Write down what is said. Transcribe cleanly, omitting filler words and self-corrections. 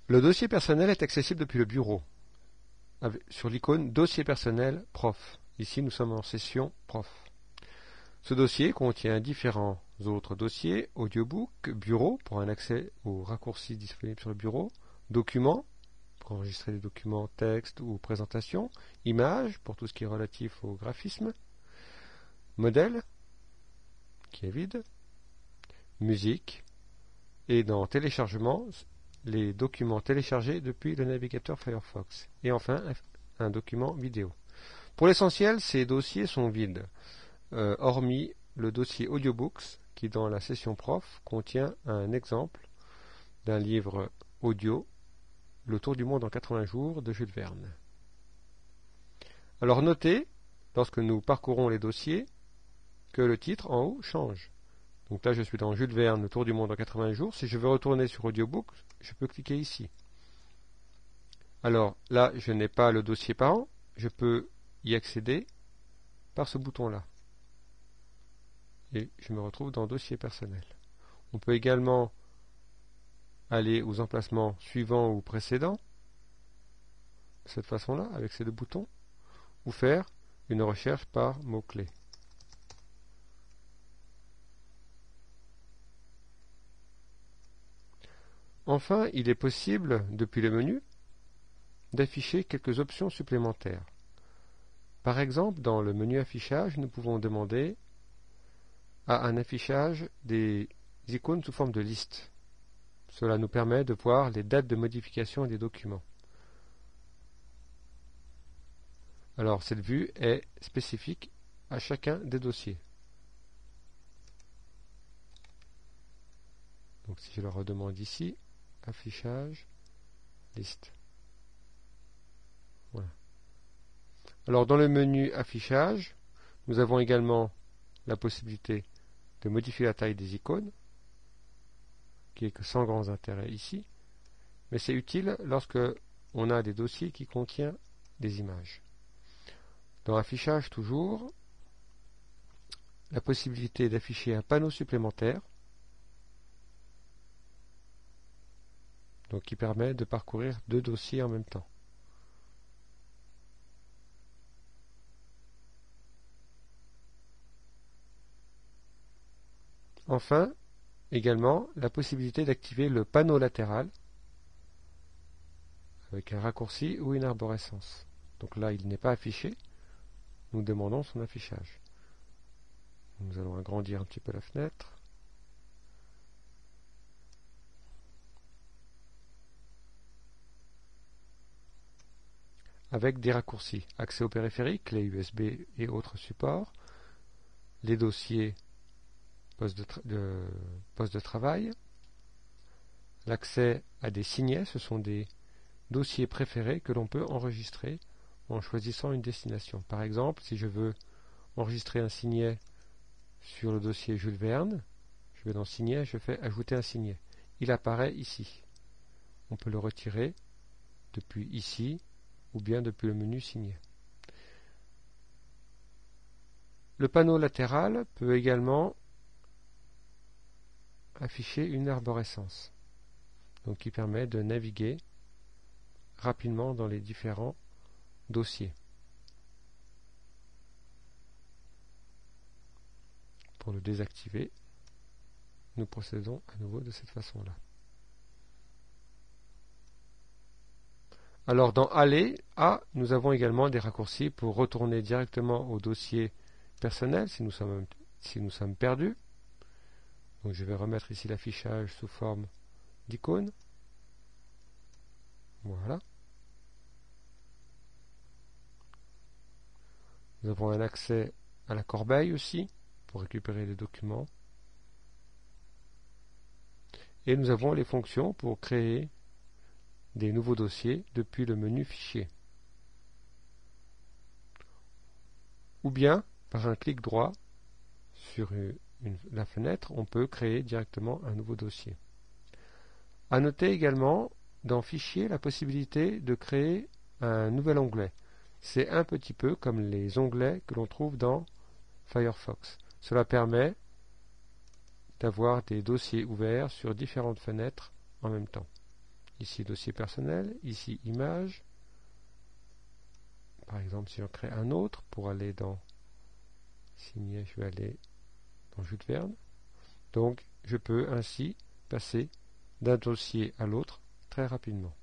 Le dossier personnel est accessible depuis le bureau, sur l'icône Dossier personnel Prof. Ici, nous sommes en session Prof. Ce dossier contient différents autres dossiers, audiobook, bureau pour un accès aux raccourcis disponibles sur le bureau, documents pour enregistrer des documents texte ou présentation, images pour tout ce qui est relatif au graphisme, modèle qui est vide, musique et dans téléchargement, les documents téléchargés depuis le navigateur Firefox et enfin un document vidéo. Pour l'essentiel, ces dossiers sont vides. Hormis le dossier Audiobooks qui dans la session Prof contient un exemple d'un livre audio, Le Tour du monde en 80 jours de Jules Verne. Alors notez, lorsque nous parcourons les dossiers, que le titre en haut change. Donc là je suis dans Jules Verne, Le Tour du monde en 80 jours. Si je veux retourner sur Audiobooks, je peux cliquer ici. Alors là je n'ai pas le dossier parent, je peux y accéder par ce bouton-là. Et je me retrouve dans Dossier personnel. On peut également aller aux emplacements suivants ou précédents, de cette façon-là, avec ces deux boutons, ou faire une recherche par mots-clés. Enfin, il est possible, depuis le menu, d'afficher quelques options supplémentaires. Par exemple, dans le menu affichage, nous pouvons demander à un affichage des icônes sous forme de liste. Cela nous permet de voir les dates de modification des documents. Alors, cette vue est spécifique à chacun des dossiers. Donc, si je le redemande ici, affichage, liste. Voilà. Alors, dans le menu affichage, nous avons également la possibilité de modifier la taille des icônes, qui est que sans grand intérêt ici, mais c'est utile lorsque on a des dossiers qui contiennent des images. Dans affichage toujours, la possibilité d'afficher un panneau supplémentaire, donc qui permet de parcourir deux dossiers en même temps. Enfin, également, la possibilité d'activer le panneau latéral avec un raccourci ou une arborescence. Donc là, il n'est pas affiché. Nous demandons son affichage. Nous allons agrandir un petit peu la fenêtre. Avec des raccourcis. Accès au périphérique, clé USB et autres supports. Les dossiers poste de travail. L'accès à des signets, ce sont des dossiers préférés que l'on peut enregistrer en choisissant une destination. Par exemple, si je veux enregistrer un signet sur le dossier Jules Verne, je vais dans Signet, je fais Ajouter un signet. Il apparaît ici. On peut le retirer depuis ici ou bien depuis le menu Signet. Le panneau latéral peut également afficher une arborescence, donc qui permet de naviguer rapidement dans les différents dossiers. Pour le désactiver, nous procédons à nouveau de cette façon-là. Alors dans Aller, nous avons également des raccourcis pour retourner directement au dossier personnel si nous sommes perdus. Donc je vais remettre ici l'affichage sous forme d'icône. Voilà. Nous avons un accès à la corbeille aussi pour récupérer les documents. Et nous avons les fonctions pour créer des nouveaux dossiers depuis le menu Fichier. Ou bien, par un clic droit sur la fenêtre, on peut créer directement un nouveau dossier. À noter également dans Fichier la possibilité de créer un nouvel onglet. C'est un petit peu comme les onglets que l'on trouve dans Firefox. Cela permet d'avoir des dossiers ouverts sur différentes fenêtres en même temps. ici dossier personnel, ici image. Par exemple, si j'en crée un autre pour aller dans signer, je vais aller dans Jules Verne. Donc, je peux ainsi passer d'un dossier à l'autre très rapidement.